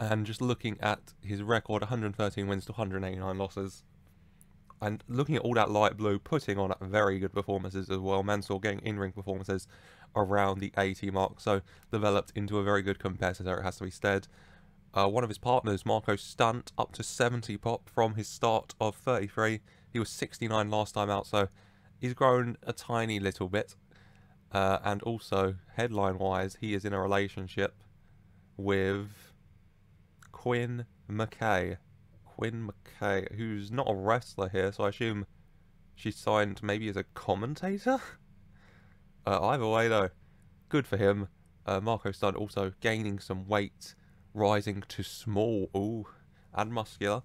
And just looking at his record, 113 wins to 189 losses. And looking at all that light blue, putting on very good performances as well. Mansoor getting in-ring performances around the 80 mark, so developed into a very good competitor, it has to be said. One of his partners, Marco Stunt, up to 70 pop from his start of 33. He was 69 last time out, so he's grown a tiny little bit. And also, headline-wise, he is in a relationship with Quinn McKay. Quinn McKay, who's not a wrestler here, so I assume she's signed maybe as a commentator? Either way, though, good for him. Marco Stunt also gaining some weight, rising to small, and muscular.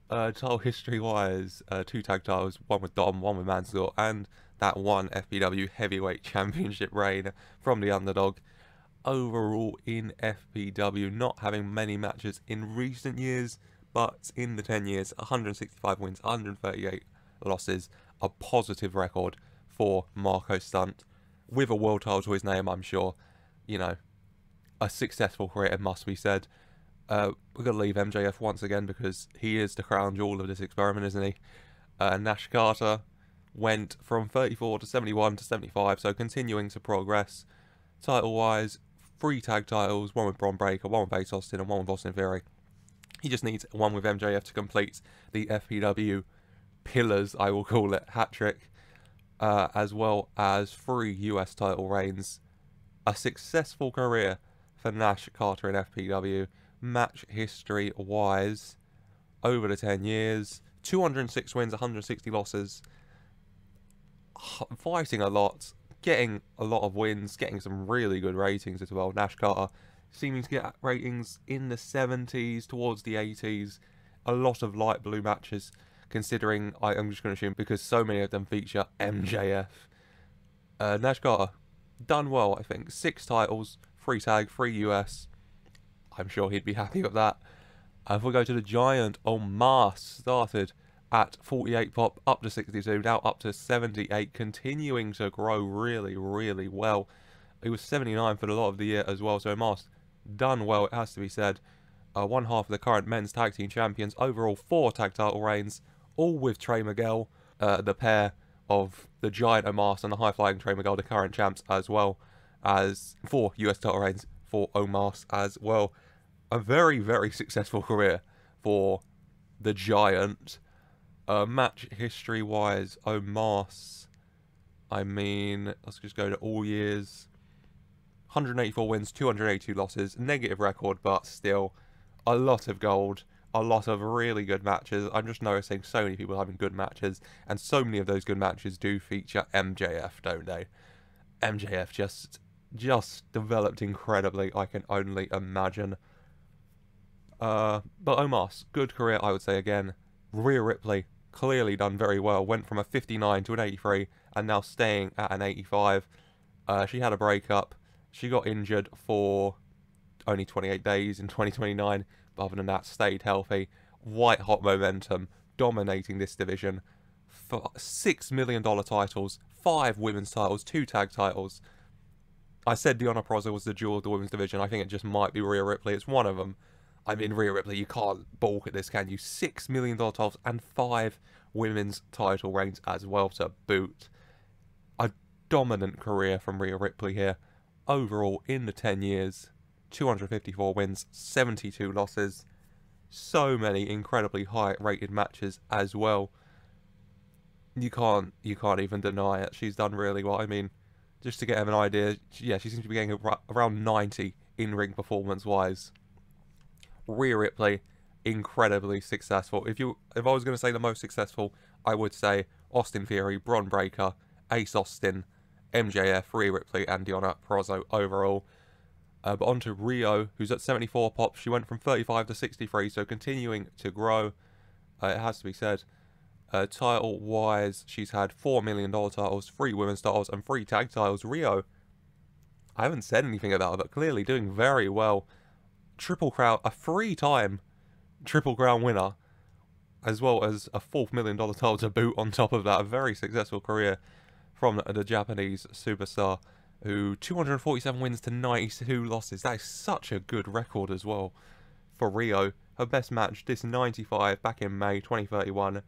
Title history-wise, 2 tag titles, 1 with Dom, 1 with Mansoor, and that 1 FBW Heavyweight Championship reign from the underdog. Overall, in FBW, not having many matches in recent years, but in the 10 years, 165 wins, 138 losses, a positive record for Marco Stunt. With a world title to his name, I'm sure, you know, a successful career, it must be said. We're going to leave MJF once again because he is the crown jewel of this experiment, isn't he? Nash Carter went from 34 to 71 to 75, so continuing to progress. Title-wise, 3 tag titles, 1 with Bron Breaker, 1 with Ace Austin, and 1 with Austin Theory. He just needs 1 with MJF to complete the FPW pillars, I will call it, hat-trick. As well as 3 US title reigns. A successful career for Nash Carter in FPW. Match history wise, over the 10 years, 206 wins, 160 losses. Fighting a lot, getting a lot of wins, getting some really good ratings as well. Nash Carter seeming to get ratings in the 70s, towards the 80s. A lot of light blue matches, considering, I'm just going to assume, because so many of them feature MJF. Nash Carter, done well, I think. 6 titles, 3 tag, 3 US. I'm sure he'd be happy with that. If we go to the Giant, Omos started at 48 pop, up to 62, now up to 78, continuing to grow really, really well. He was 79 for a lot of the year as well, so Omos done well, it has to be said. One half of the current men's tag team champions, overall 4 tag title reigns, all with Trey Miguel, the pair of the Giant Omos and the high-flying Trey Miguel, the current champs, as well as 4 US title reigns for Omos as well. A very, very successful career for the Giant. Match history-wise, Omos, I mean, let's just go to all years. 184 wins, 282 losses, negative record, but still a lot of gold, a lot of really good matches. I'm just noticing so many people having good matches, and so many of those good matches do feature MJF, don't they? MJF just developed incredibly, I can only imagine. But Omos, good career, I would say again. Rhea Ripley, clearly done very well. Went from a 59 to an 83, and now staying at an 85. She had a breakup. She got injured for only 28 days in 2029, but other than that, stayed healthy. White hot momentum, dominating this division. For $6 million titles, 5 women's titles, 2 tag titles. I said Deonna Purrazzo was the jewel of the women's division. I think it just might be Rhea Ripley. It's one of them. I mean, Rhea Ripley, you can't balk at this, can you? $6 million titles and 5 women's title reigns as well to boot. A dominant career from Rhea Ripley here. Overall, in the 10 years, 254 wins, 72 losses. So many incredibly high-rated matches as well. You can't even deny it. She's done really well. I mean, just to get an idea, yeah, she seems to be getting around 90 in-ring performance-wise. Rhea Ripley, incredibly successful. If I was going to say the most successful, I would say Austin Theory, Bron Breaker, Ace Austin, MJF, Rhea Ripley, and Deonna Purrazzo overall. But on to Rio, who's at 74 pop. She went from 35 to 63, so continuing to grow. It has to be said. Title-wise, she's had $4 million titles, 3 women's titles, and 3 tag titles. Rio, I haven't said anything about her, but clearly doing very well. Triple Crown, a 3-time Triple Crown winner, as well as a $4 million title to boot on top of that. A very successful career from the Japanese superstar, who 247 wins to 92 losses. That is such a good record as well for Rio. Her best match, this 95 back in May 2031,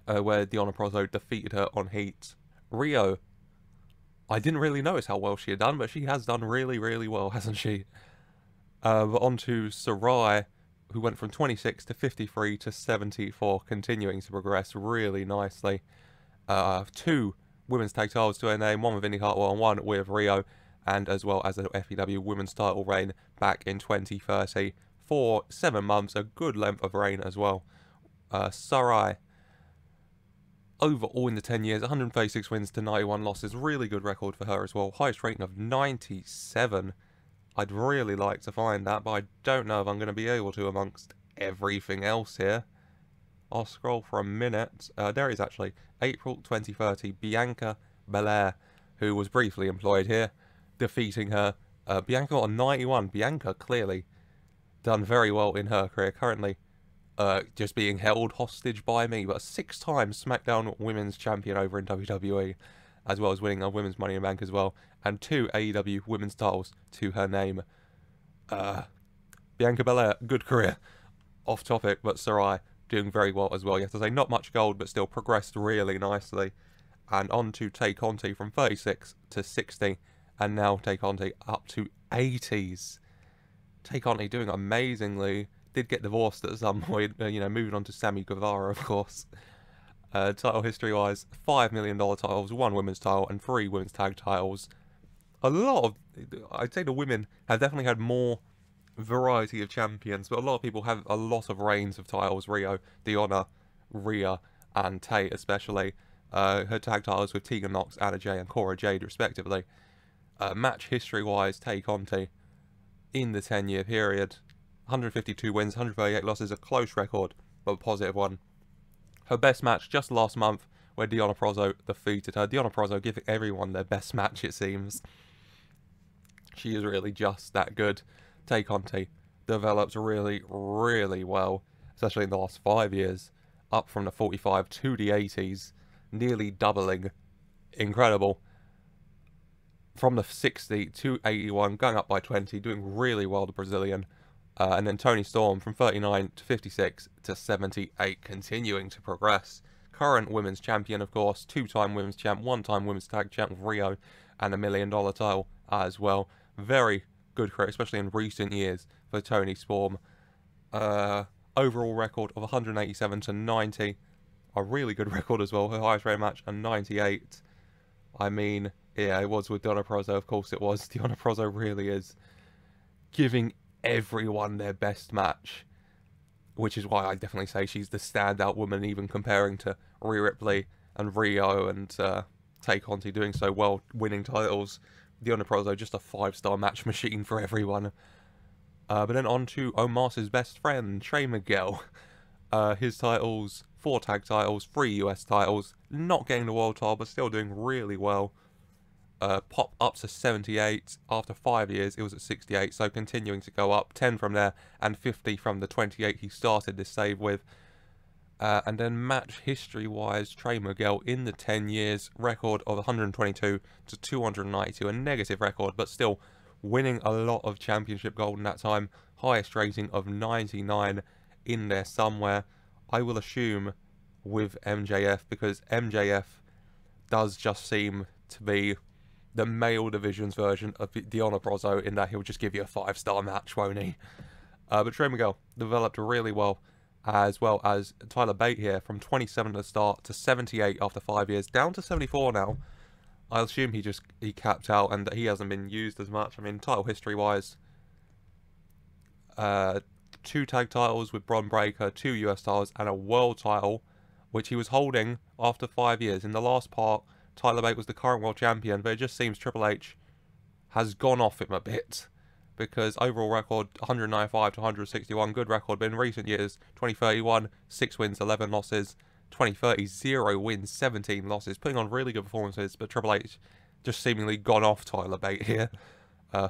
where Deonna Purrazzo defeated her on Heat. Rio, I didn't really notice how well she had done, but she has done really, really well, hasn't she? But on to Sarai, who went from 26 to 53 to 74, continuing to progress really nicely. 2 women's tag titles to her name, 1 with Indy Hartwell and 1 with Rio, and as well as the FBW women's title reign back in 2030 for 7 months, a good length of reign as well. Sarai, overall in the 10 years, 136 wins to 91 losses, really good record for her as well. Highest rating of 97. I'd really like to find that, but I don't know if I'm going to be able to amongst everything else here. I'll scroll for a minute. There is actually April 2030, Bianca Belair, who was briefly employed here, defeating her. Bianca got a 91. Bianca clearly done very well in her career. Currently just being held hostage by me, but a 6-time SmackDown Women's Champion over in WWE, as well as winning a Women's Money in the Bank as well, and 2 AEW Women's titles to her name. Bianca Belair, good career. Off topic, but Sarai doing very well as well. You have to say, not much gold, but still progressed really nicely. And on to Tay Conti from 36 to 60, and now Tay Conti up to 80s. Tay Conti doing amazingly. Did get divorced at some point, moving on to Sammy Guevara, of course. Title history-wise, $5 million titles, 1 women's title, and 3 women's tag titles. I'd say the women have definitely had more variety of champions, but a lot of people have a lot of reigns of titles. Rio, Deonna, Rhea, and Tay especially. Her tag titles with Tegan Knox, Anna Jay, and Cora Jade respectively. Match history-wise, Tay Conti in the 10-year period, 152 wins, 138 losses, a close record, but a positive one. Her best match just last month, where Deonna Purrazzo defeated her. Deonna Purrazzo giving everyone their best match, it seems. She is really just that good. Tay Conti developed really, really well, especially in the last 5 years, up from the 45 to the 80s, nearly doubling. Incredible. From the 60 to 81, going up by 20, doing really well, the Brazilian. And then Toni Storm from 39 to 56 to 78, continuing to progress. Current women's champion, of course, 2-time women's champ, 1-time women's tag champ with Rio, and a $1 million title as well. Very good career, especially in recent years for Toni Storm. Overall record of 187 to 90. A really good record as well. Her highest rated match, a 98. I mean, yeah, it was with Donna Perozzo. Of course it was. Donna Perozzo really is giving everyone their best match, which is why I definitely say she's the standout woman, even comparing to Rhea Ripley and Rio and Tay Conti doing so well, winning titles. Donna Perozzo, just a 5-star match machine for everyone. But then on to Omos's best friend, Trey Miguel. His titles, 4 tag titles, 3 US titles, not getting the world title, but still doing really well. Pop up to 78. After 5 years, it was at 68, so continuing to go up. 10 from there, and 50 from the 28 he started this save with. And then match history-wise, Trey Miguel in the 10 years, record of 122 to 292, a negative record, but still winning a lot of championship gold in that time. Highest rating of 99 in there somewhere. I will assume with MJF, because MJF does just seem to be the male division's version of Donna Perozzo, in that he'll just give you a 5-star match, won't he? But Trey Miguel developed really well as Tyler Bate here, from 27 at the start to 78 after 5 years, down to 74 now. I'll assume he capped out and that he hasn't been used as much. I mean, title history-wise, 2 tag titles with Bron Breaker, 2 US titles, and a world title, which he was holding after 5 years. In the last part, Tyler Bate was the current world champion, but it just seems Triple H has gone off him a bit, because overall record 195 to 161, good record, but in recent years, 2031, 6 wins, 11 losses, 2030, 0 wins, 17 losses, putting on really good performances, but Triple H just seemingly gone off Tyler Bate here.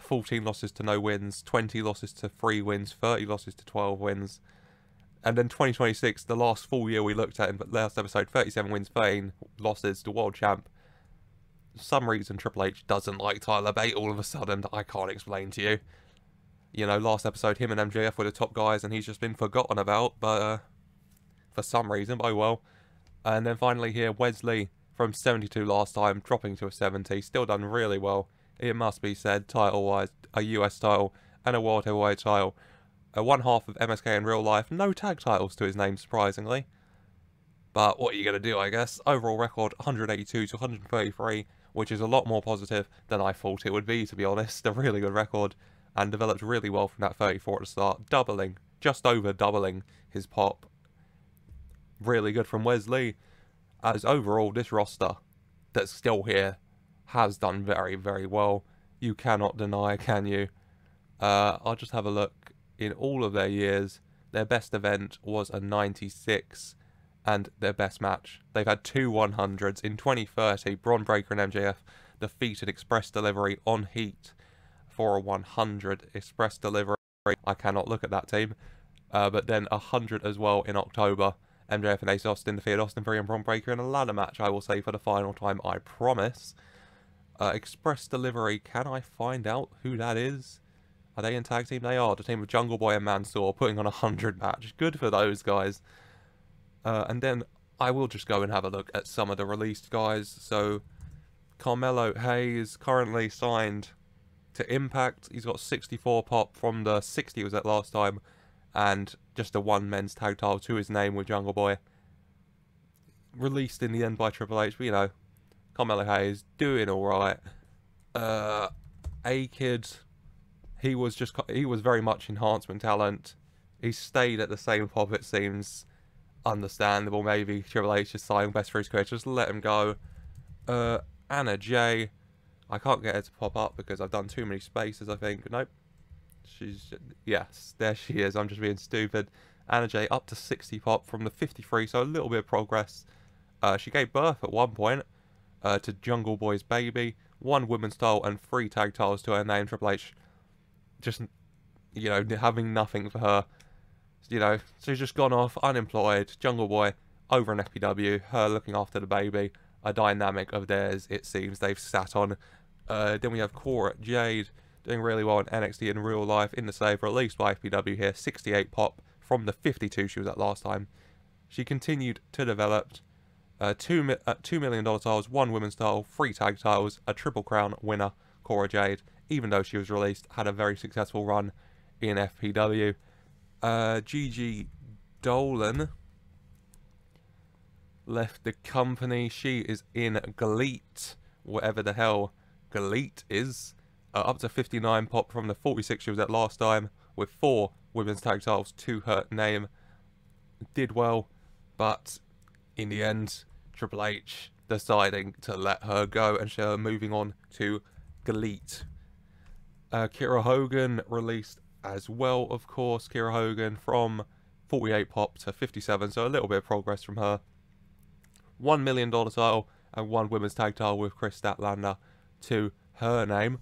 14 losses to no wins, 20 losses to 3 wins, 30 losses to 12 wins. And then 2026, the last full year we looked at in the last episode, 37 wins, 13 losses to world champ. For some reason Triple H doesn't like Tyler Bate all of a sudden that I can't explain to you. You know, last episode, him and MJF were the top guys, and he's just been forgotten about, but for some reason, but oh well. And then finally here, Wesley from 72 last time, dropping to a 70, still done really well. It must be said, title-wise, a US title and a World Heavyweight title. One half of MSK in real life, no tag titles to his name, surprisingly. But what are you going to do, I guess? Overall record, 182 to 133, which is a lot more positive than I thought it would be, to be honest. A really good record, and developed really well from that 34 at the start, doubling, just over doubling his pop. Really good from Wesley, as overall this roster that's still here has done very, very well. You cannot deny, can you? I'll just have a look. In all of their years, their best event was a 96, and their best match, they've had 2 100s. In 2030, Bron Breaker and MJF defeated Express Delivery on Heat for a 100. Express Delivery, I cannot look at that team. But then 100 as well in October. MJF and Ace Austin defeated Austin Theory and Bron Breaker in a ladder match, I will say, for the final time, I promise. Express Delivery, can I find out who that is? Are they in tag team? They are. The team of Jungle Boy and Mansoor, putting on a 100 match. Good for those guys. And then I will just go and have a look at some of the released guys. So, Carmelo Hayes, currently signed to Impact. He's got 64 pop from the 60 he was at last time. And just a 1 men's tag title to his name with Jungle Boy. Released in the end by Triple H, but you know, Carmelo Hayes doing alright. A-Kid, he was very much enhancement talent. He stayed at the same pop, it seems. Understandable, maybe Triple H is signing best for his career, just let him go. Anna Jay, I can't get her to pop up because I've done too many spaces, I think. Nope. Yes, there she is. I'm just being stupid. Anna Jay up to 60 pop from the 53, so a little bit of progress. She gave birth at one point to Jungle Boy's baby. 1 women's title and 3 tag titles to her name. Triple H just you know, having nothing for her. You know, she's just gone off, unemployed, Jungle Boy, over in FPW, her looking after the baby, a dynamic of theirs, it seems, they've sat on. Then we have Cora Jade, doing really well in NXT in real life, in the save, released by FPW here, 68 pop from the 52 she was at last time. She continued to develop, $2 million titles, 1 women's title, 3 tag titles, a Triple Crown winner, Cora Jade, even though she was released, had a very successful run in FPW. Gigi Dolan left the company. She is in Galit, whatever the hell Galit is. Up to 59 pop from the 46 she was at last time, with 4 women's tag titles to her name. Did well, but in the end, Triple H deciding to let her go and show her moving on to Galit. Kira Hogan released as well, of course. Kira Hogan from 48 pop to 57, so a little bit of progress from her. $1 million title and 1 women's tag title with Chris Statlander to her name.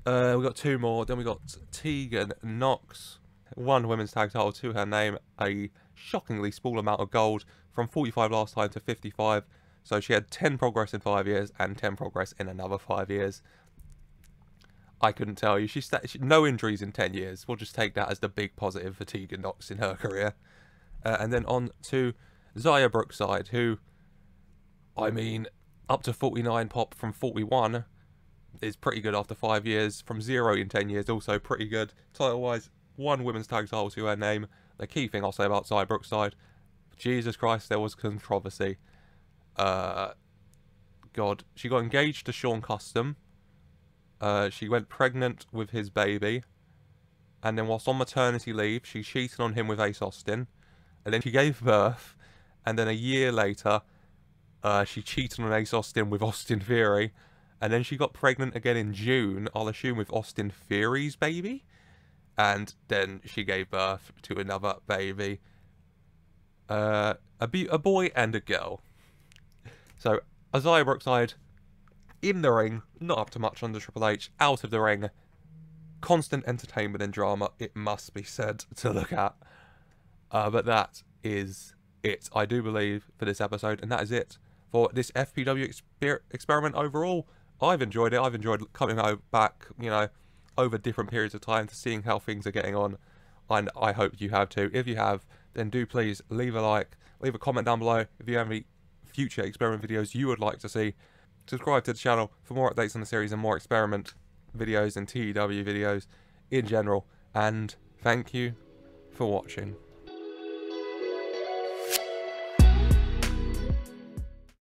We got 2 more. Then we got Tegan Knox, 1 women's tag title to her name, a shockingly small amount of gold from 45 last time to 55. So she had 10 progress in 5 years and 10 progress in another 5 years. I couldn't tell you. She no injuries in 10 years. We'll just take that as the big positive for Tegan Knox in her career. And then on to Xia Brookside, who, I mean, up to 49 pop from 41 is pretty good after 5 years. From 0 in 10 years, also pretty good. Title-wise, 1 women's tag title to her name. The key thing I'll say about Xia Brookside, Jesus Christ, there was controversy. God, she got engaged to Sean Custom. She went pregnant with his baby, and then whilst on maternity leave, she cheated on him with Ace Austin, and then she gave birth, and then a year later, she cheated on Ace Austin with Austin Theory, and then she got pregnant again in June, I'll assume with Austin Theory's baby, and then she gave birth to another baby, a boy and a girl. So, Xia Brookside, in the ring, not up to much under Triple H. Out of the ring, constant entertainment and drama, it must be said, to look at. But that is it, I do believe, for this episode. And that is it for this FPW experiment overall. I've enjoyed it. I've enjoyed coming back, you know, over different periods of time to seeing how things are getting on. And I hope you have too. If you have, then do please leave a like, leave a comment down below if you have any future experiment videos you would like to see. Subscribe to the channel for more updates on the series and more experiment videos and TEW videos in general. And thank you for watching.